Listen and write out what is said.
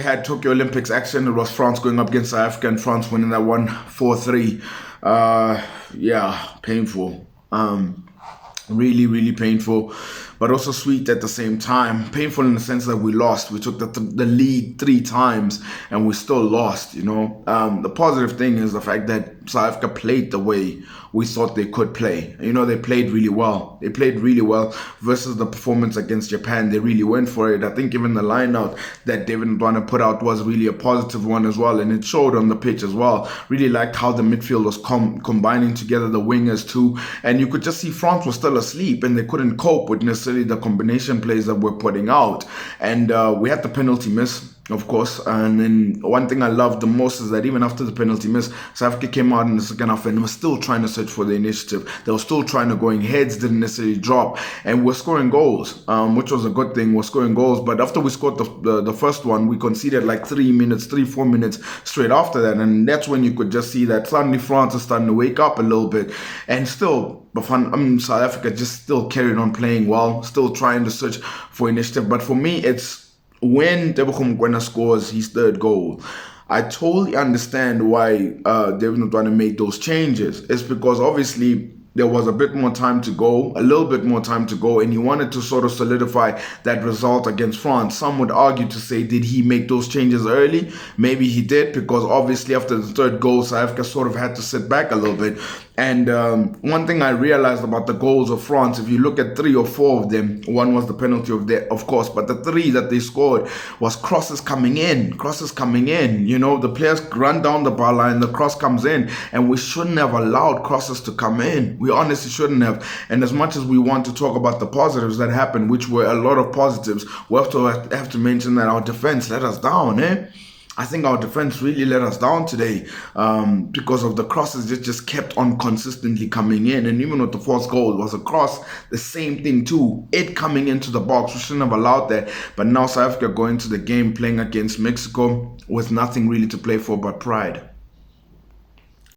had Tokyo Olympics action. It was France going up against South Africa and France winning that one 4-3. Yeah, painful. Really, really painful, but also sweet at the same time. Painful in the sense that we lost. We took the lead 3 times and we still lost, you know. The positive thing is the fact that South Africa played the way we thought they could play. You know, they played really well. They played really well versus the performance against Japan. They really went for it. I think even the line out that David Ndwana put out was really a positive one as well, and it showed on the pitch as well. Really liked how the midfield was combining together, the wingers too, and you could just see France was still asleep and they couldn't cope with necessarily the combination plays that we're putting out. And we had the penalty miss, of course. And then one thing I loved the most is that even after the penalty miss, South Africa came out in the second half and was still trying to search for the initiative. They were still trying to going heads, didn't necessarily drop. And we're scoring goals, which was a good thing. We're scoring goals. But after we scored the first one, we conceded like 3-4 minutes straight after that. And that's when you could just see that suddenly France is starting to wake up a little bit. And still, South Africa just still carried on playing well, still trying to search for initiative. But for me, it's when Tebogo Mokoena scores his third goal, I totally understand why David Ndwana made those changes. It's because obviously there was a bit more time to go, a little bit more time to go, and he wanted to sort of solidify that result against France. Some would argue to say, did he make those changes early? Maybe he did, because obviously after the third goal, South Africa sort of had to sit back a little bit. And one thing I realized about the goals of France, if you look at 3 or 4 of them, one was the penalty of course, but the 3 that they scored was crosses coming in. You know, the players run down the bar line, the cross comes in, and we shouldn't have allowed crosses to come in. We honestly shouldn't have. And as much as we want to talk about the positives that happened, which were a lot of positives, we also have to mention that our defense let us down, I think our defense really let us down today because of the crosses that just kept on consistently coming in. And even with the fourth goal, it was a cross, the same thing too. It coming into the box, we shouldn't have allowed that. But now South Africa going to the game playing against Mexico with nothing really to play for but pride.